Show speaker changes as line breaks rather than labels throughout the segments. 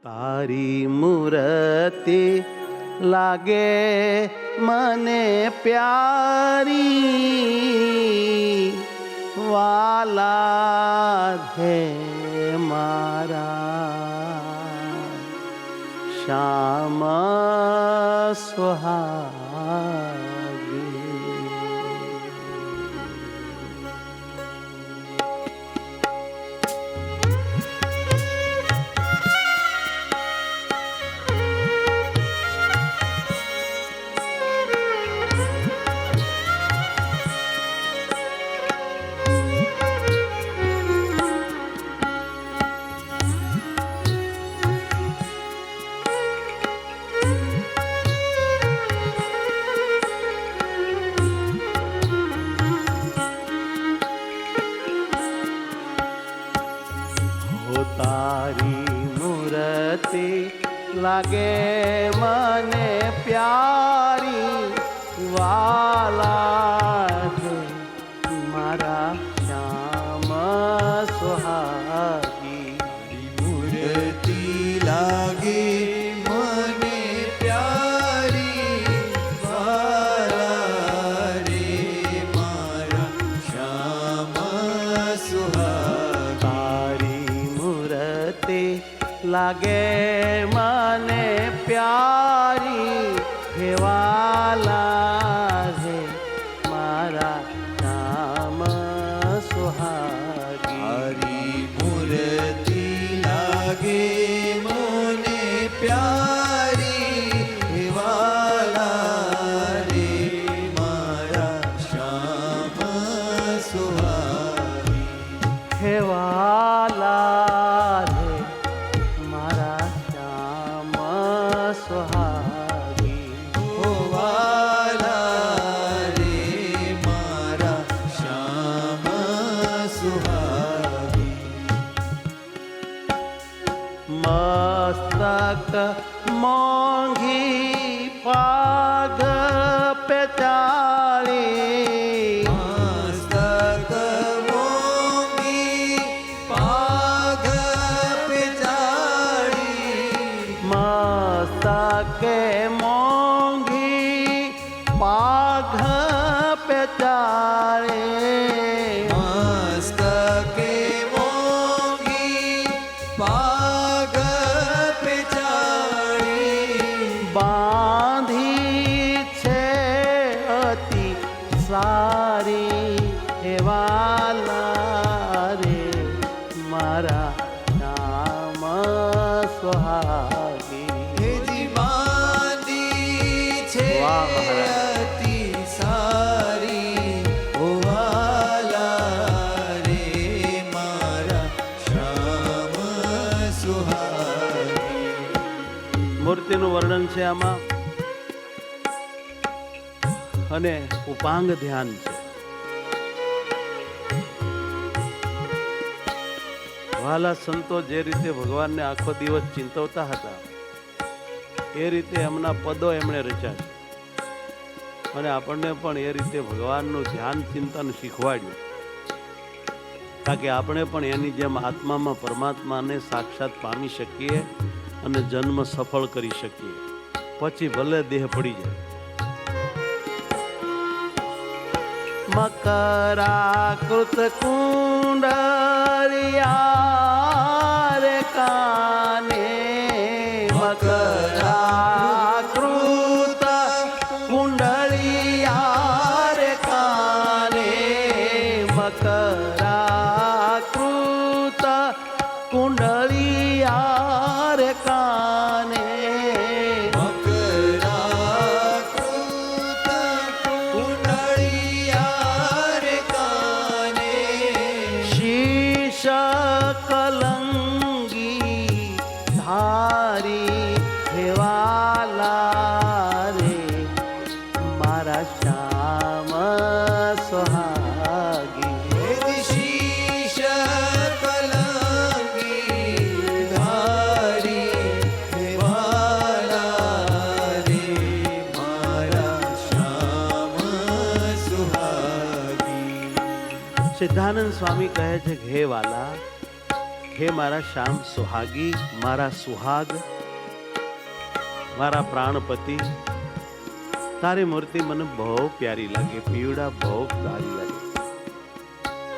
તારી મૂર્તિ લાગે મને પ્યારી, વાલા હે મારા શ્યામ સુહાગી. તારી મૂર્તિ લાગે મને પ્યારી, વાલા હે મારા શ્યામ સુહાગી.
મૂર્તિ લાગે મને પ્યારી, વાલા રે મારા શ્યામ સુહાગી.
લાગે મને પ્યારી, હેવાલા હે મારા શ્યામ સુહાગી.
મૂર્તિ લાગે મને પ્યારી, હેવાલા રે મારા શ્યામ સુહાગી.
હેવાલા મસ્તક મોંઘી પાગ પેચાળી,
મસ્તક મોંઘી પાગ પેચાળી.
મસ્તકે મોંઘી પાગ પેચાળી.
મસ્તકે મોંઘી પાગ
બાંધી છે અતિ સારી, હેવાલા રે મારા શ્યામ સુહાગી.
હેજી બાંધી છે અતિ સારી, વાલા રે મારા શ્યામ સુહાગી.
મૂર્તિનું વર્ણન છે આમાં અને ઉપાંગ ધ્યાન છે. વાલા સંતો જે રીતે ભગવાનને આખો દિવસ ચિંતવતા હતા એ રીતે એમના પદો એમણે રચ્યા છે અને આપણને પણ એ રીતે ભગવાનનું ધ્યાન ચિંતન શીખવાડ્યું, તાકે આપણે પણ એની જેમ આત્મામાં પરમાત્માને સાક્ષાત પામી શકીએ અને જન્મ સફળ કરી શકીએ, પછી ભલે દેહ પડી જાય. મકરાકૃત કુંડલિયા રે કાને, મકરાકૃત કુંડલિયા રે કાને, મકરાકૃત કુંડલિયા રે કાને. કલંગી ધારી, હેવાલા રે મારા શ્યામ સુહાગી.
શીશ કલંગી ધારી, હેવાલા રે મારા શ્યામ સુહાગી.
સિદ્ધાનંદ સ્વામી કહે છે કે હે વાલા, હે મારા શ્યામ સુહાગી, મારા સુહાગ, મારા પ્રાણપતિ, તારી મૂર્તિ મને બહુ પ્યારી લાગે, પીવડા બહુ પ્યારી લાગે.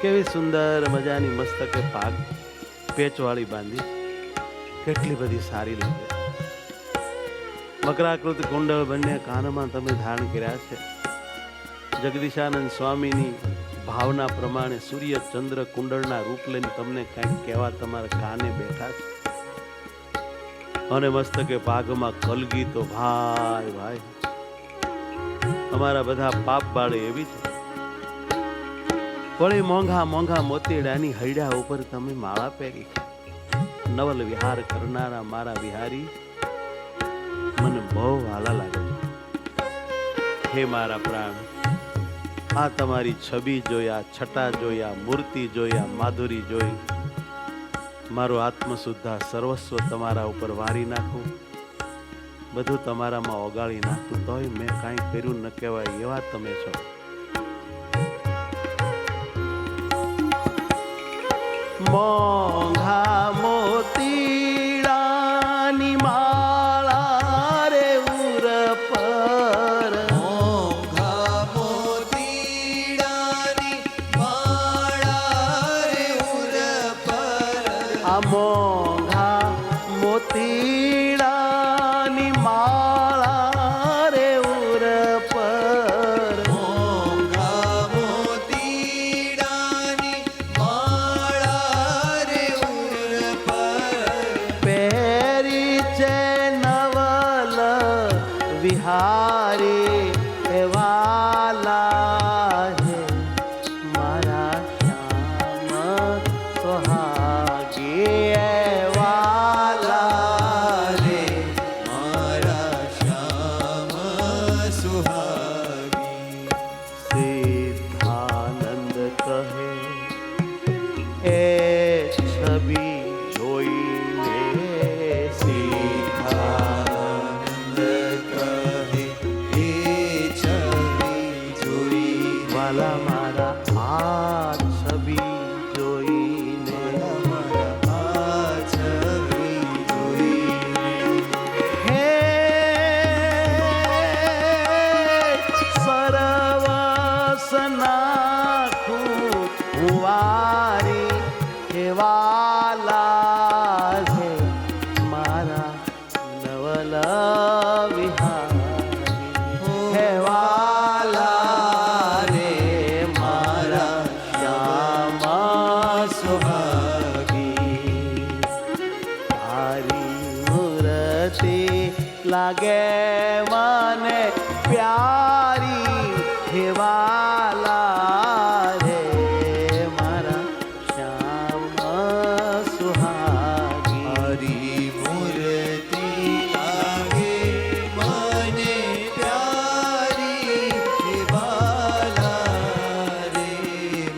કેવી સુંદર મજાની મસ્તકે પાગ પેચવાળી બાંધી, કેટલી બધી સારી લાગે. મકરાકૃત કુંડળ બંને કાનમાં તમે ધારણ કર્યા છે. જગદીશાનંદ સ્વામીની ભાવના પ્રમાણે સૂર્ય ચંદ્ર કુંડળના રૂપ લઈને તમને કંઈક કહેવા તમારા કાને બેઠા છે. અને મસ્તકે પાગમાં કલગી તો ભાઈ ભાઈ અમારા બધા પાપ બાળે એવી છે. વળી મોંઘા મોંઘા મોતીડાની હૈડા ઉપર તમે માળા પહેરી. નવલ વિહાર કરનારા મારા વિહારી મને બહુ વાલા લાગે છે. હે મારા પ્રાણ, આ તમારી છબી જોયા, છટા જોયા, મૂર્તિ જોયા, માધુરી જોઈ, મારું આત્મશુદ્ધા સર્વસ્વ તમારા ઉપર વારી નાખું, બધું તમારામાં ઓગાળી નાખું, તોય મેં કાંઈ કર્યું ન કહેવાય એવા તમે છો. મોંઘા મોતીડાની માળા રે ઉર પર,
મોંઘા મોતીડાની માળા રે ઉર પર,
આ મોંઘા મોતીડાની માળા રે ઉર પર,
મોંઘા મોતીડાની માળા રે ઉર પર,
પહેરી છે નવલ વિહારી વાલા હે મારા શ્યામ સુહાગી વાલા
રે મારા શ્યામ સુહાગી.
સિદ્ધાનંદ કહે એ છબી જોઈને,
સિદ્ધાનંદ કહે એ છબી જોઈ,
વાલા મારા આ છબી જોઈને,
મારા આ છબી જોઈ,
હે સરવસ નાખું હું વારી, હે વાલા હે મારા નવલ વિહારી, હે વાલા રે મારા શ્યામ સુહાગી. તારી મૂર્તિ લાગે મને પ્યારી, હે વાલા રે મારા શ્યામ સુહાગી.
હરી મૂર્તિ લાગે મને પ્યારી, હે વાલા રે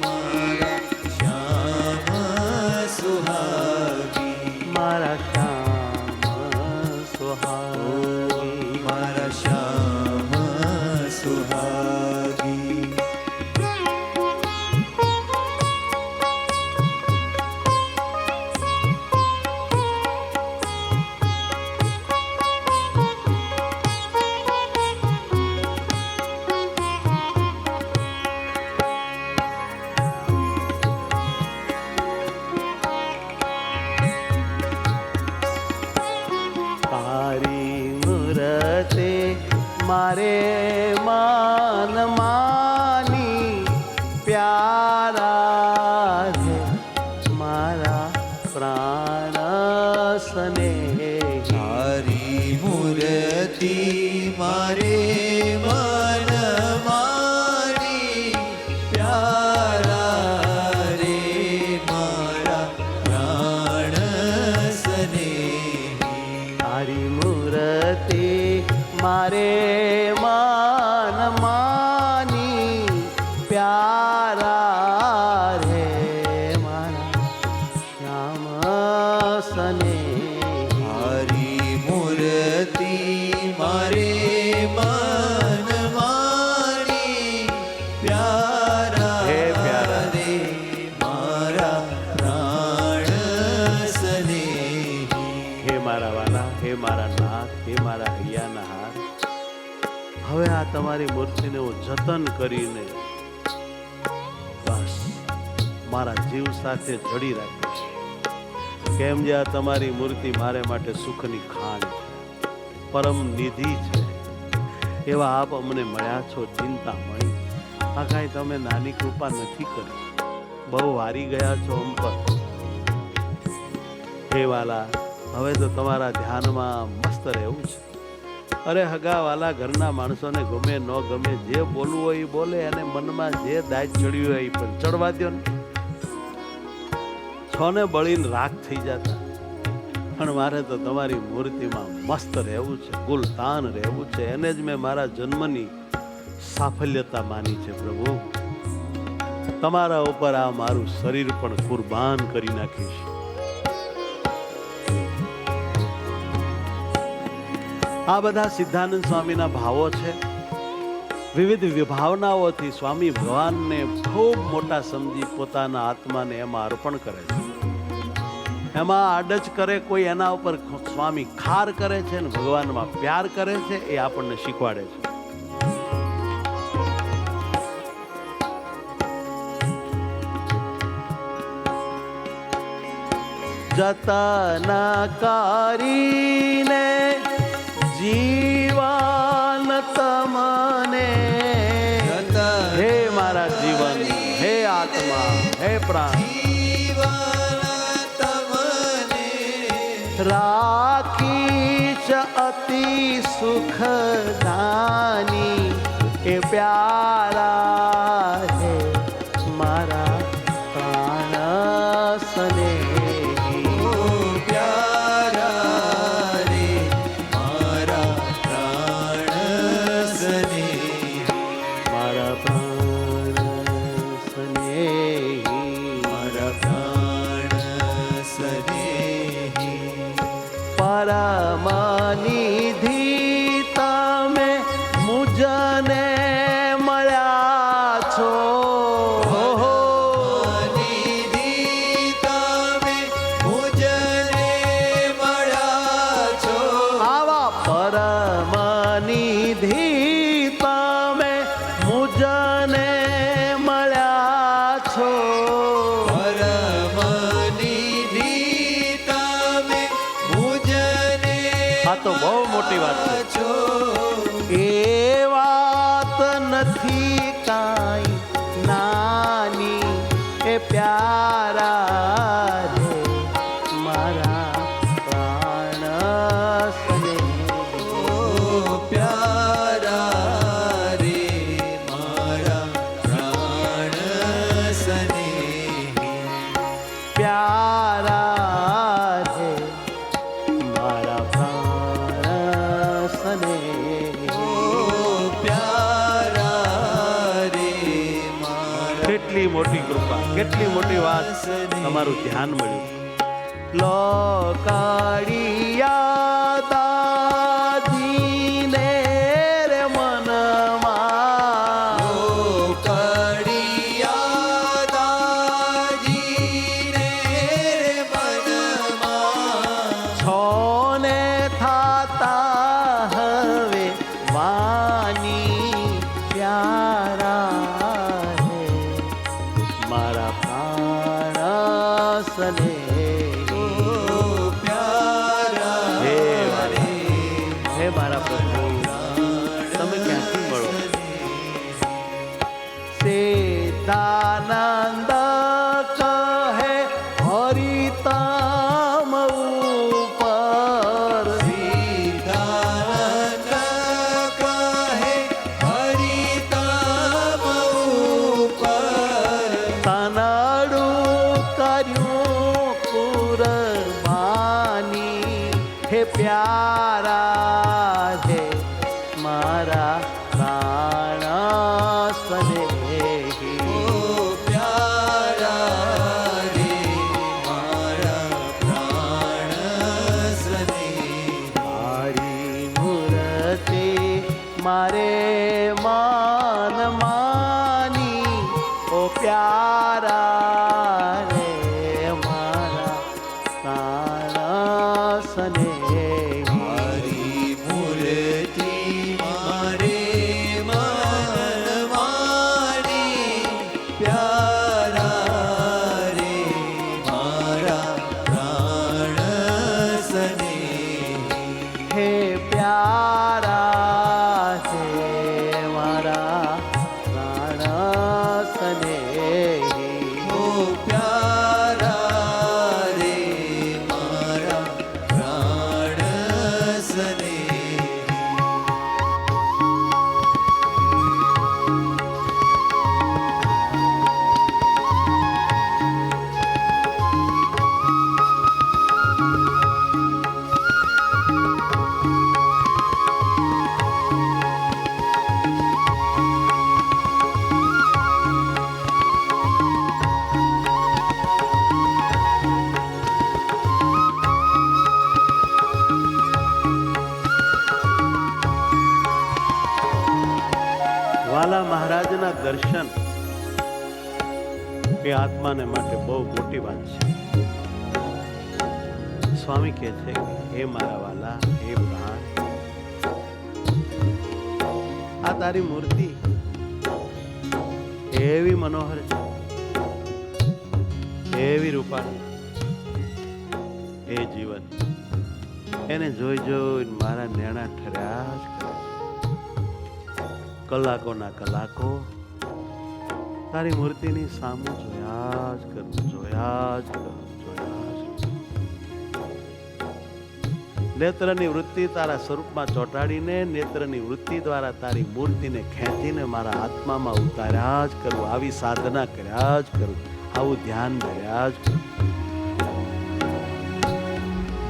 મારા શ્યામ સુહાગી,
મારા શ્યામ સુહાગી.
મારા શ્યામ સુહાગી.
તારી મૂર્તિ મારે મન માની પ્યારા છે, મારા પ્રાણ સ્નેહી.
તારી મૂર્તિ મારે મન મારી પ્યારા રે મારા પ્રાણ સ્નેહી.
તારી મૂર્તિ મારે મન માની પ્યારા રે મારા શ્યામ સ્નેહી.
તારી મૂર્તિ મારે મન મારી પ્યારા
હે પ્યારા.
રે મારા પ્રાણ
હે મારા નાથ, હે મારા હૈયાના હાર, હવે આ તમારી મૂર્તિને હું જતન કરીને બસ મારા જીવ સાથે જડી રાખીશ. કેમ જે આ તમારી મૂર્તિ મારે માટે સુખની ખાણ છે, પરમ નિધિ છે, એવા આપ અમને મળ્યા છો ચિંતામણી. આ કાંઈ તમે નાની કૃપા નથી કરી, બહુ હારી ગયા છો અમ પર. હે વાલા, હવે તો તમારા ધ્યાનમાં મસ્ત રહેવું છે. અરે હગા વાલા, ઘરના માણસોને ગમે ન ગમે, જે બોલવું હોય એ બોલે, અને મનમાં જે દાજ ચડ્યું હોય એ પણ ચડવા દો ને. છોને બળીને રાખ થઈ જતા, પણ મારે તો તમારી મૂર્તિમાં મસ્ત રહેવું છે, ગુલતાન રહેવું છે. એને જ મેં મારા જન્મની સાફલ્યતા માની છે. પ્રભુ, તમારા ઉપર આ મારું શરીર પણ કુરબાન કરી નાખીશ. આ બધા સિદ્ધાનંદ સ્વામીના ભાવો છે. વિવિધ વિભાવનાઓથી સ્વામી ભગવાનને ખૂબ મોટા સમજી પોતાના આત્માને એમાં અર્પણ કરે છે. એમાં આડજ કરે કોઈ, એના ઉપર સ્વામી ખાર કરે છે અને ભગવાનમાં પ્યાર કરે છે. એ આપણને શીખવાડે છે. જતન કરીને જીવન તમને, હે મારા જીવન, હે આત્મા, હે પ્રાણ, રાખીશ અતિ સુખદાની. એ પ્યારા હે મારા પ્રાણ સ્નેહી,
પ્યારા રે મારા પ્રાણ સ્નેહી,
મારા પ્રાણ સ્નેહી,
મારા પ્રાણ સ્નેહી.
પરમ નિધિ તમે મુજને મળ્યા છો.
નિધિ તમે મુજને મળ્યા છો.
આવા પરમ નિધિ તમે મુજને મળ્યા છો.
પરમ નિધિ તમે મુજને
આ તો બહુ મોટી વાત છે.
છો.
એ વાત નથી કાંઈ નાની, એ પ્યારા રે મારા પ્રાણ સ્નેહી,
પ્યારા રે મારા પ્રાણ સ્નેહી.
પ્યારા રે મારા પ્રાણ સ્નેહી.
પ્યારા રે મારા
કેટલી મોટી કૃપા, કેટલી મોટી વાત, તમારું ધ્યાન મળ્યું. લોકાળિયા દાદીને રે મનમાં,
કડિયા દાજીને મનમાં.
છોને થાતા હવે વાની, પ્યારા હે મારા પ્રાણ સ્નેહી.
પ્યારા
હે
રે
હે મારા પ્રભુ, તમે ક્યાંથી મળો? સિદ્ધાનંદ કહે હરિતમ ઉપર,
સિદ્ધાનંદ કહે હરિતમ ઉપર.
તનડું કર્યું કુરબાની, હે પ્યારા હે મારા પ્રાણ સ્નેહી.
પ્યારા રે મારા પ્રાણ સ્નેહી.
મારી મૂર્તિ મારે માન માની, ઓ પ્યારા રે મારા પ્રાણ સ્નેહી. હે પ્યારા હે મારા પ્રાણ સ્નેહી
ઓ પ્યારા રે મારા પ્રાણ સ્નેહી
વાલા મહારાજના દર્શન એ આત્માને માટે બહુ મોટી વાત છે. સ્વામી કહે છે કે હે મારા વાલા, હે પ્રાણ, આ તારી મૂર્તિ એવી મનોહર છે, એવી રૂપાળી, એ જીવન એને જોઈ જોઈને મારા નેણા ઠર્યા જ કરે. કલાકોના કલાકો તારી મૂર્તિની સામું જોયા જ કરું, જોયા જ કરું, જોયા જ કરું. નેત્રની વૃત્તિ તારા સ્વરૂપમાં ચોંટાડીને નેત્રની વૃત્તિ દ્વારા તારી મૂર્તિને ખેંચીને મારા આત્મામાં ઉતાર્યા જ કરું. આવી સાધના કર્યા જ કરું, આવું ધ્યાન ધર્યા જ કરું.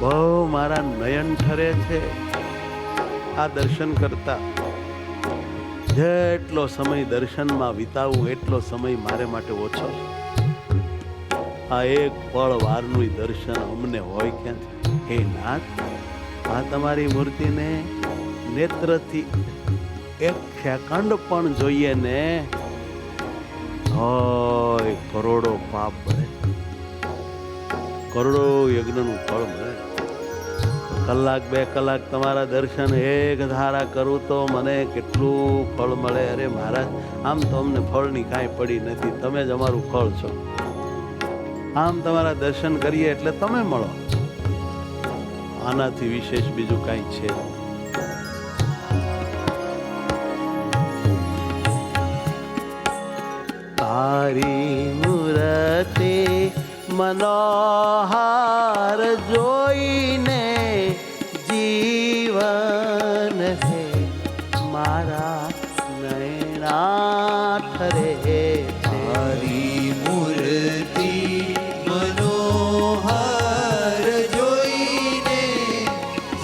બહુ મારા નયન ઠરે છે આ દર્શન કરતા. જેટલો સમય દર્શનમાં વિતાવું એટલો સમય મારે માટે ઓછો છે. આ એક પળ વારનું દર્શન અમને હોય ક્યાંથી? હે નાથ, આ તમારી મૂર્તિને નેત્રથી એક સેકન્ડ પણ જોઈએ ને હોય કરોડો પાપ ભરે, કરોડો યજ્ઞનું ફળ મળે. કલાક બે કલાક તમારા દર્શન એક ધારા કરું તો મને કેટલું ફળ મળે. અરે મહારાજ, આમ તો અમને ફળની કાંઈ પડી નથી, તમે જ અમારું ફળ છો. આમ તમારા દર્શન કરીએ એટલે તમે મળો, આનાથી વિશેષ બીજું કાંઈ છે. તારી મૂર્તિ મનોહર જોઈને જીવન હે મારા નૈણા ઠરે છે.
તારી મૂર્તિ મનોહર જોઈને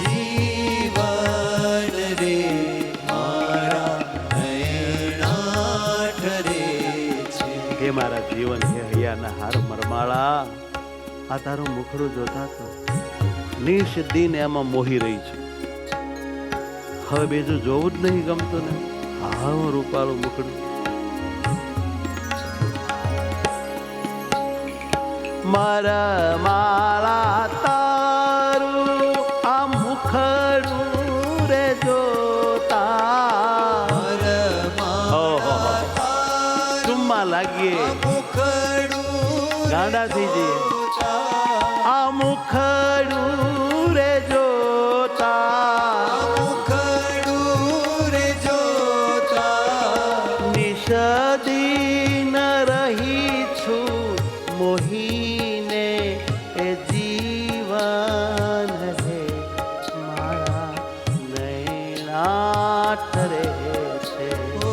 જીવન રે મારા નયના ઠરે છે.
હે મારા જીવન હે હૈયાના હાર મરમાળા, આ તારું મુખડું જોતા તો નિશ દિન એમાં મોહી રહી છે. હવે બીજું જોવું જ નહીં ગમતું ને. આવું રૂપાળું મુખડું. મરમાળા તારું આ મુખડું રે જોતા ચુમ્મા લાગીએ ગાંડા થઈ જઈએ. આ મુખડું રે જોતા નિષદીન રહી છું મોહીને એ જીવન હે મારા નૈણા ઠરે છે.
ઓ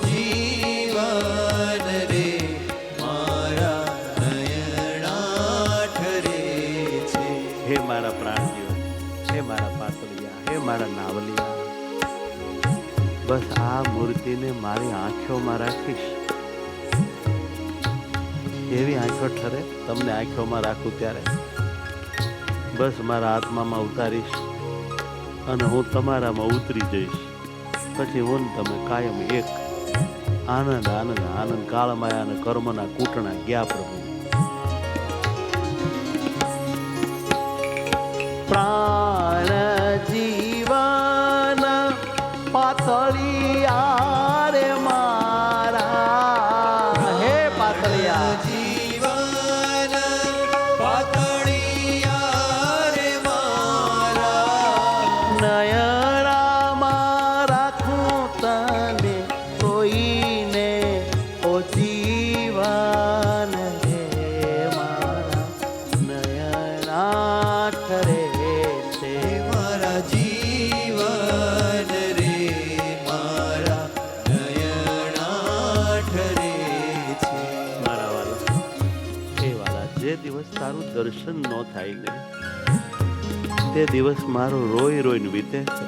જીવન રે મારા નયના ઠરે છે.
હે મારા પ્રાણજીઓ, હે મારા પાતળિયા, હે મારા નાવલિયા, બસ આ મૂર્તિને મારી આંખોમાં રાખીશ. એવી આંખો ઠરે તમને આંખોમાં રાખું ત્યારે બસ મારા આત્મામાં ઉતારીશ અને હું તમારામાં ઉતરી જઈશ. પછી હું ને તમે કાયમ એક. આનંદ આનંદ આનંદ. કાળમાયા અને કર્મના કૂટણા ગયા પ્રભુ. પ્રાણ જીવન પાતળિયા રે મારા, હે પાતળિયા
જીવન પાતળિયા રે મારા,
નયણામાં રાખું તને કોઈને ઓ જીવન રે મારા નયણા ઠરે છે.
મારા જીવન રે મારા નયણા ઠરે છે.
મારા વાલા એ વાલા, જે દિવસ તારું દર્શન ન થાય ને તે દિવસ મારો રોઈ રોઈને વીતે છે.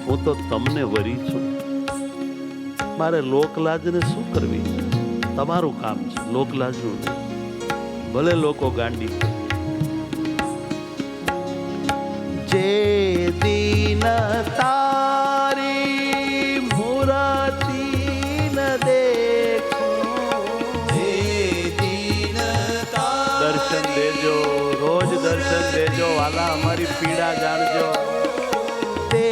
હું તો તમને વરી છું. મારે લોકલાજને શું કરવી છે? તમારું કામ છે, લોકલાજનું નહીં. ભલે લોકો ગાંડી છે. જે દીન તારી મૂર્તિ ન દેખું,
જે દીનતા
દર્શન દેજો, રોજ દર્શન દેજો વાલા, અમારી પીડા જાણજો. તે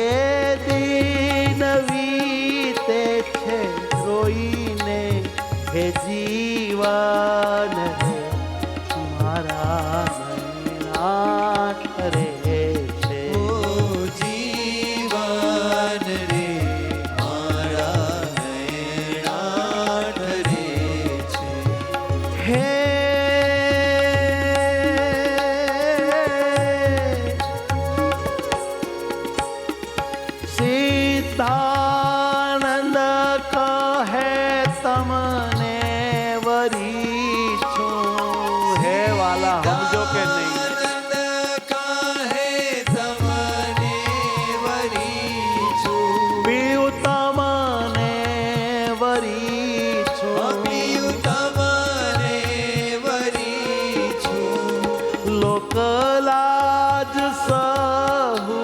દિન વીતે છે રોઈને હે જીવન રે મારા નયણા ઠરે છે.
ઓ જીવન રે મારા નયણા ઠરે છે.
હે સીતાનંદ કહે તમને વરી છું. હે વાલા, સમજો કે નહીં?
આનંદ કહે તમને વરી છું.
પીયું તમને વરી છું.
અપિયું તમને વરી છું.
લોકલાજ સહુ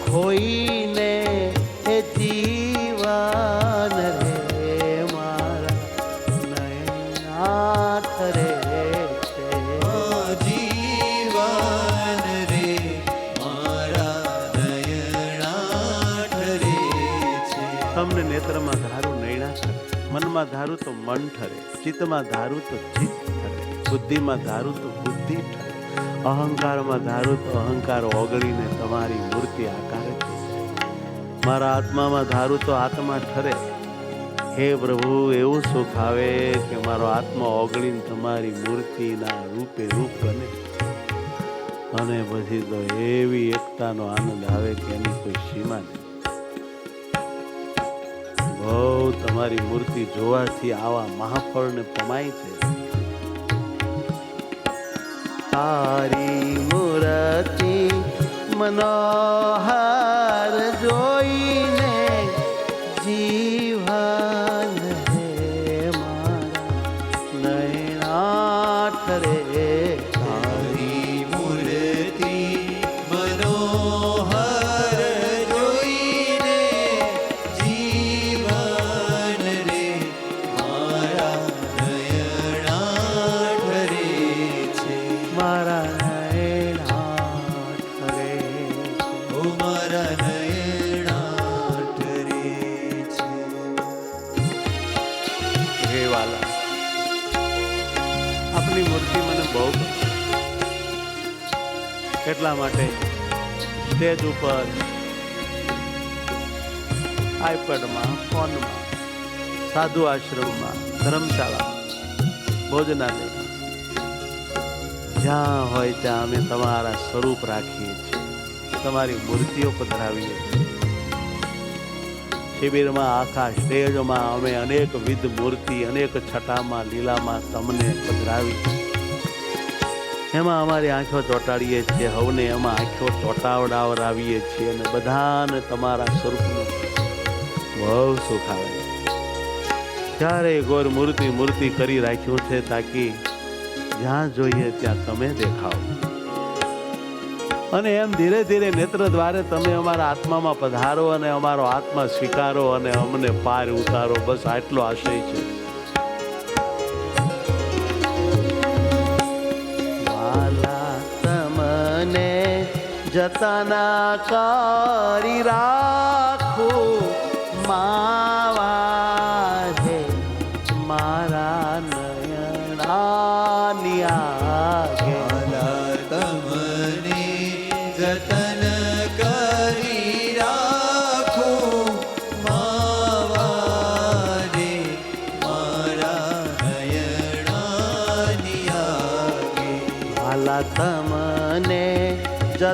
ખોઈને એ જીવન રે મારા નયના ઠરે છે.
જીવન રે મારા નયણા ઠરે છે.
તમને નેત્રમાં ધારું નૈણા ઠરે, મનમાં ધારું તો મન ઠરે, ચિત્તમાં ધારું તો ચિત્ત ઠરે, બુદ્ધિમાં ધારું તો બુદ્ધિ ઠરે, અહંકારમાં ધારું તો અહંકાર ઓગળીને તમારી મૂર્તિ આકારે છે. મારા આત્મામાં ધારું તો આત્મા ઠરે. હે પ્રભુ, એવું સુખ આવે કે મારો આત્મા ઓગળીને તમારી મૂર્તિના રૂપે રૂપ બને. અને પછી તો એવી એકતાનો આનંદ આવે કે એની કોઈ સીમા નહીં. બહુ તમારી મૂર્તિ જોવાથી આવા મહાફળને પમાય છે. તારી મૂર્તિ મનોહર જોઈને જીવન હે મારા નયણા ઠરે.
તારી મૂર્તિ મનોહર જોઈને જીવન રે મારા નયણા ઠરે છે.
મારા નયણા ઠરે.
ઓ મારા નયણા ઠરે છે.
હે વાલા, આપની મૂર્તિ મને બહુ ગમે. એટલા માટે સ્ટેજ ઉપર, આઈપેડમાં, ફોનમાં, સાધુ આશ્રમમાં, ધર્મશાળામાં, ભોજનાલયમાં, જ્યાં હોય ત્યાં અમે તમારા સ્વરૂપ રાખીએ છીએ, તમારી મૂર્તિઓ પધરાવીએ છીએ. શિબિરમાં આખા સ્ટેજમાં અમે અનેકવિધ મૂર્તિ, અનેક છટામાં, લીલામાં તમને પધરાવી. એમાં અમારી આંખો ચોંટાડીએ છીએ, હવને એમાં આંખો ચોંટાવડાવરાવીએ છીએ અને બધાને તમારા સ્વરૂપનું બહુ સુખ આવે. ત્યારે ગોર મૂર્તિ મૂર્તિ કરી રાખ્યું છે તાકી જ્યાં જોઈએ ત્યાં તમે દેખાઓ. અને એમ ધીરે ધીરે નેત્ર દ્વારે તમે અમારા આત્મામાં પધારો અને અમારો આત્મા સ્વીકારો અને અમને પાર ઉતારો. બસ આટલો આશય છે. વાલા તમને જતના કરી રાખું માવા હે મારા નયનાની આગે.
તમને જતન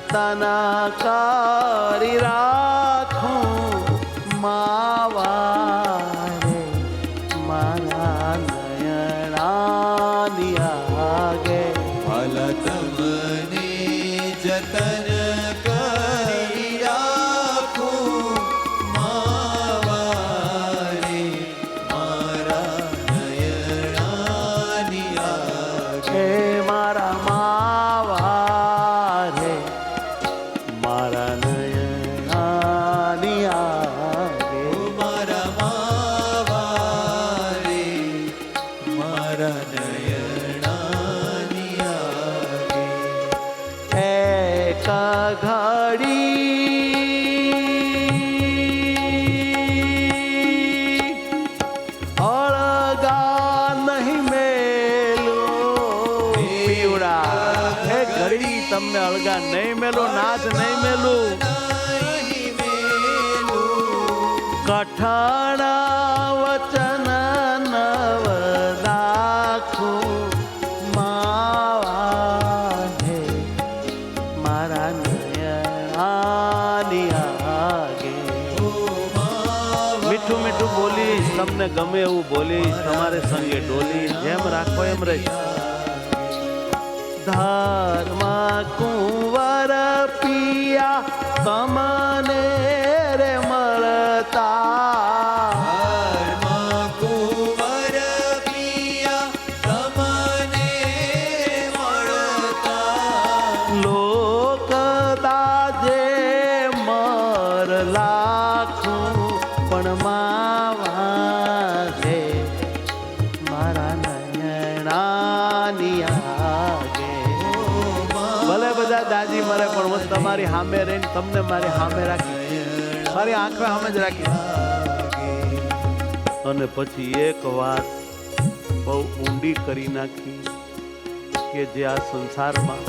જતન કરી રાખું માવારે મારા નયનાની આગે.
વાલા તમને જતન કરી રાખું માવારે મારા નયનાની આગે.
હે મારા માવારે મારા નયનાની આગે.
મારા માવારે મારા નયનાની આગે.
એક ઘડી અળગા નહીં મેલો પીવડા. એ ઘડી તમને અળગા નહીં મેલો, નાચ નહીં મેલું.
નહીં મેલું
કઠણ વચન નવ દાખું માવાહે મારા નયનાની આગે. મીઠું મીઠું બોલીશ, તમને ગમે એવું બોલીશ, તમારે સંગે ડોલીશ, જેમ રાખો એમ રહીશ. ધર્મ કુંવર પિયા તમને રે મળતા.
ધર્મ કુંવર પિયા તમને મળતા.
લોક દાજે મર લાખું પણ માવા છે મારા નયનાની આગે. ભલે બધા દાજી મરે પણ હું તમારી સામે રહીને તમને મારી સામે રાખી, મારી આંખે સામે જ રાખી. અને પછી એક વાત બહુ ઊંડી કરી નાખી કે જે આ સંસારમાં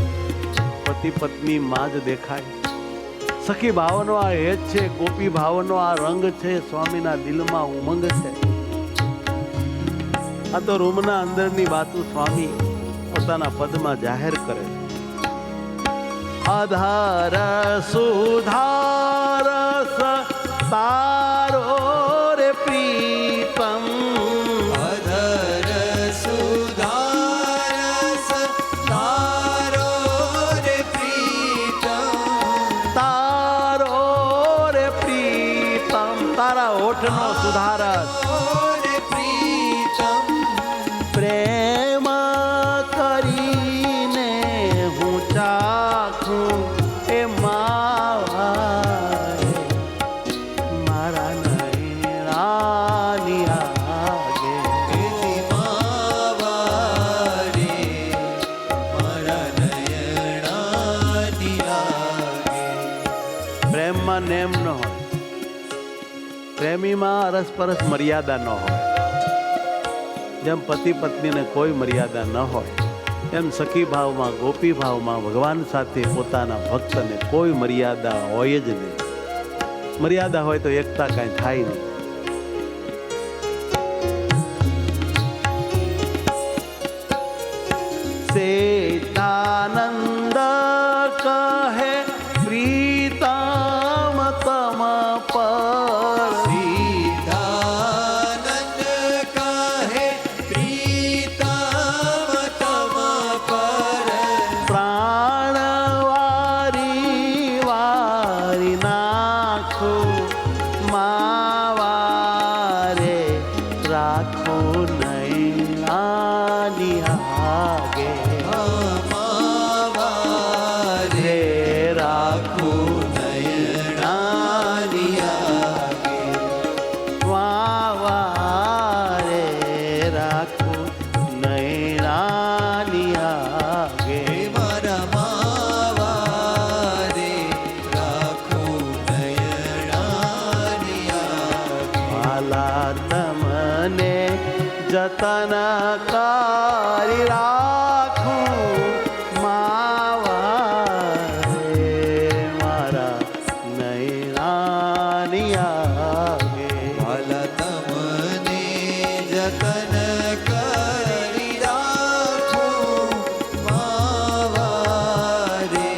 પતિ પત્ની માં જ દેખાય. સખી ભાવનો આ હેત છે, ગોપી ભાવનો આ રંગ છે, સ્વામીના દિલમાં ઉમંગ છે. આ તો રૂમના અંદરની વાતો સ્વામી પોતાના પદમાં જાહેર કરે. અધાર સુધારસ તારો રે પ્રીતમ.
અધર સુધારસ તારો રે પ્રીતમ.
તારો રે પ્રીતમ, તારા હોઠનો સુધારસ.
રે પ્રીતમ
પ્રેમ કરીને હું ચાખું એ માવારે મારા નયનાની આગે.
એથી માવારે મારા નયનાની આગે.
પ્રેમમાં નેમ ન હોય, પ્રેમીમાં અરસપરસ મર્યાદા ન હોય. જેમ પતિ પત્નીને કોઈ મર્યાદા ન હોય એમ સખી ભાવમાં, ગોપી ભાવમાં ભગવાન સાથે પોતાના ભક્તને કોઈ મર્યાદા હોય જ નહીં. મર્યાદા હોય તો એકતા કાંઈ થાય નહીં. શેતાનંદ કહે પ્રીતમ તમ પર.
સીતાનંદ કહે પ્રીતમ તમ પર.
પ્રાણ વારી વારી નાખો માવારે રાખો નયનાની આગે.
માવારે રાખું નયનાની આગે.
માવારે રાખો નયનાની આગે.
મારા માવારે રાખું નયનાની આગે.
વાલા તમને જતન કરી રાખું માવારે મારા નયનાની આગે.
વાલા તમને જતન કરી રાખું માવારે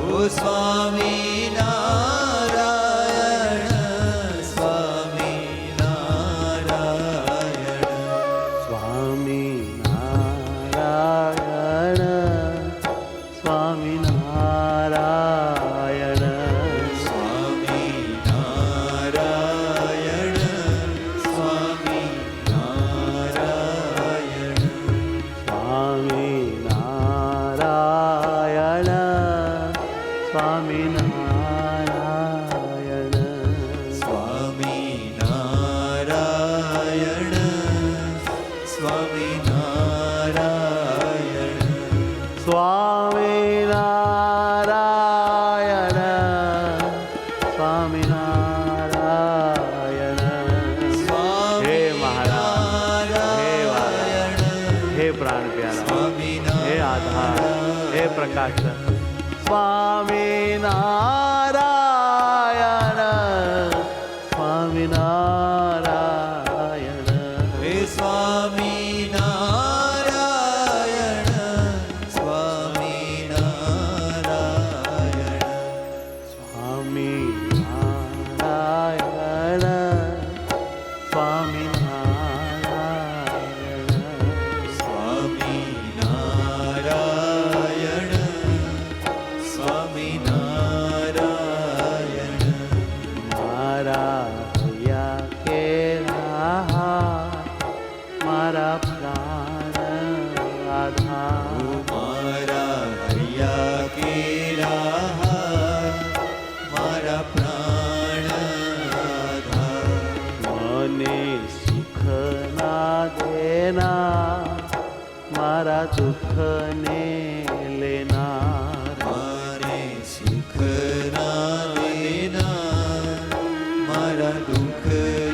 ઓ સ્વામી નારાયણ સ્વામી નારાયણ
સ્વામી નારાયણ સ્વામી નારાયણ
સ્વામી નારાયણ સ્વામી નારાયણ
સ્વામી નારાયણ સ્વામી નારાયણ
સ્વામી નારાયણ સ્વામી નારાયણ
સ્વામી નારાયણ સ્વામી નારાયણ હે મહારાજ હે વાલા હે પ્રાણ પ્યારા હે આધાર હે પ્રકાશ સ્વામી નારાયણ સ્વામી નારાયણ
હે સ્વામી નારાયણ સ્વામી નારાયણ
સ્વામી નારાયણ સ્વામી નારાયણ
સ્વામી નારાયણ સ્વામી નારાયણ
મારા હૈયા કેરા મારા પ્રાણ આધાર
મારા હૈયા કેરા મારા પ્રાણ આધાર
મને સુખ ના દેના મારા દુઃખને લેનાર
મારે સુખ ના દેનાર મારા દુઃખ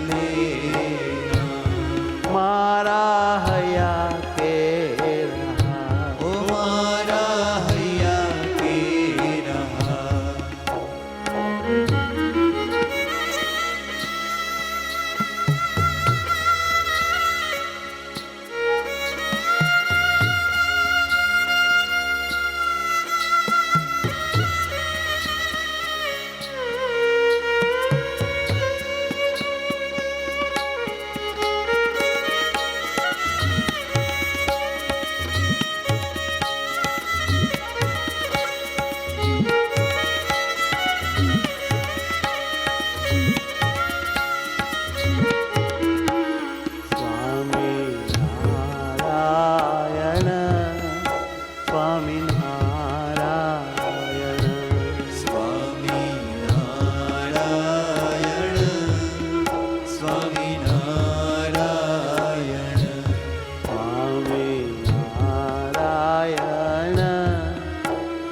લેનાર
મારા હૈયા કેરા
ઓ મારા હૈયા કેરા
સ્વામી નારાયણ સ્વામી નારાયણ
સ્વામી નારાયણ સ્વામી નારાયણ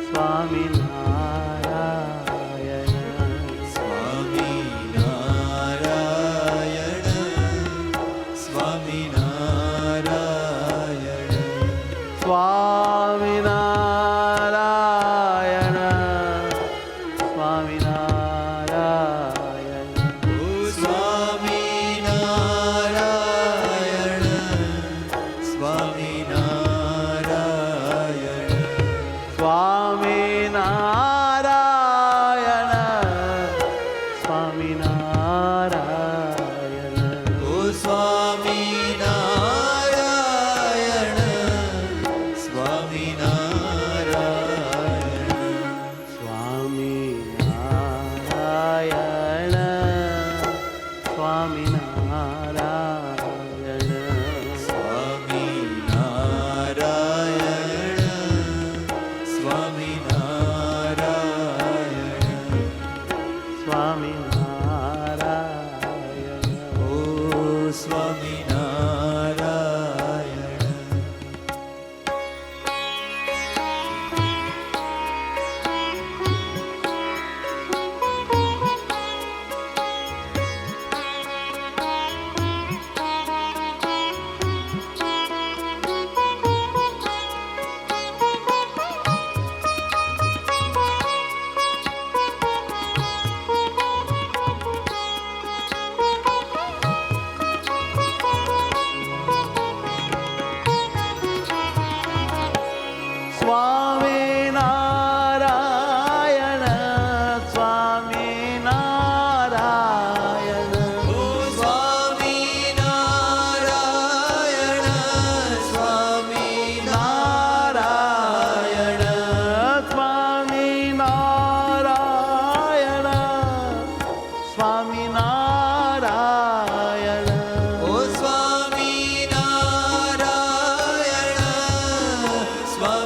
સ્વામી નારાયણ સ્વામી નારાયણ
સ્વામી નારાયણ સ્વામી નારાયણ
સ્વામી નારાયણ સ્વામી નારાયણ
ઓ સ્વામી નારાયણ સ્વામી નારાયણ
સ્વામી નારાયણ સ્વામી નારાયણ
ઓ સ્વામી નારાયણ સ્વામી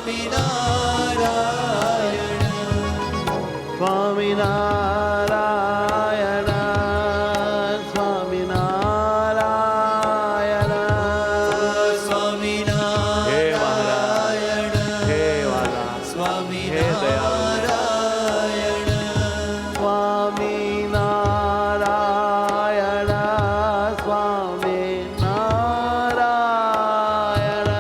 સ્વામિનારાયણ
સ્વામિનારાયણ સ્વામિનારાયણ
સ્વામિનારાયણ
હે વાલા
સ્વામિનારાયણ
સ્વામિનારાયણ સ્વામિનારાયણ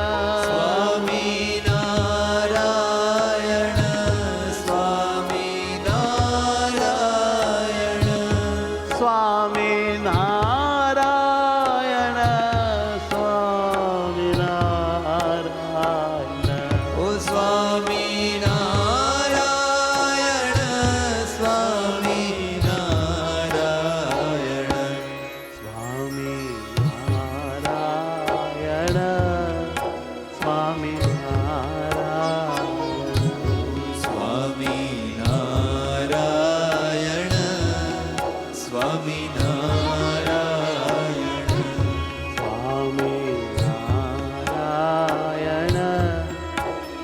સ્વામિનારાયણ
સ્વામિનારાયણ
ઓ સ્વામિનારાયણ સ્વામિનારાયણ
સ્વામિનારાયણ સ્વામિનારાયણ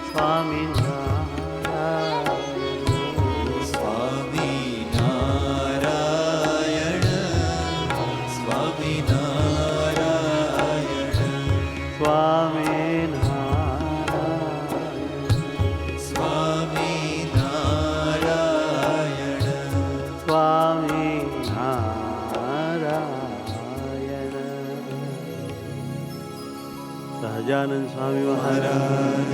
સ્વામિનારાયણ સ્વામિનારાયણ
સ્વામિનારાયણ સ્વામિનારાયણ સહજાનંદ સ્વામી મહારાજ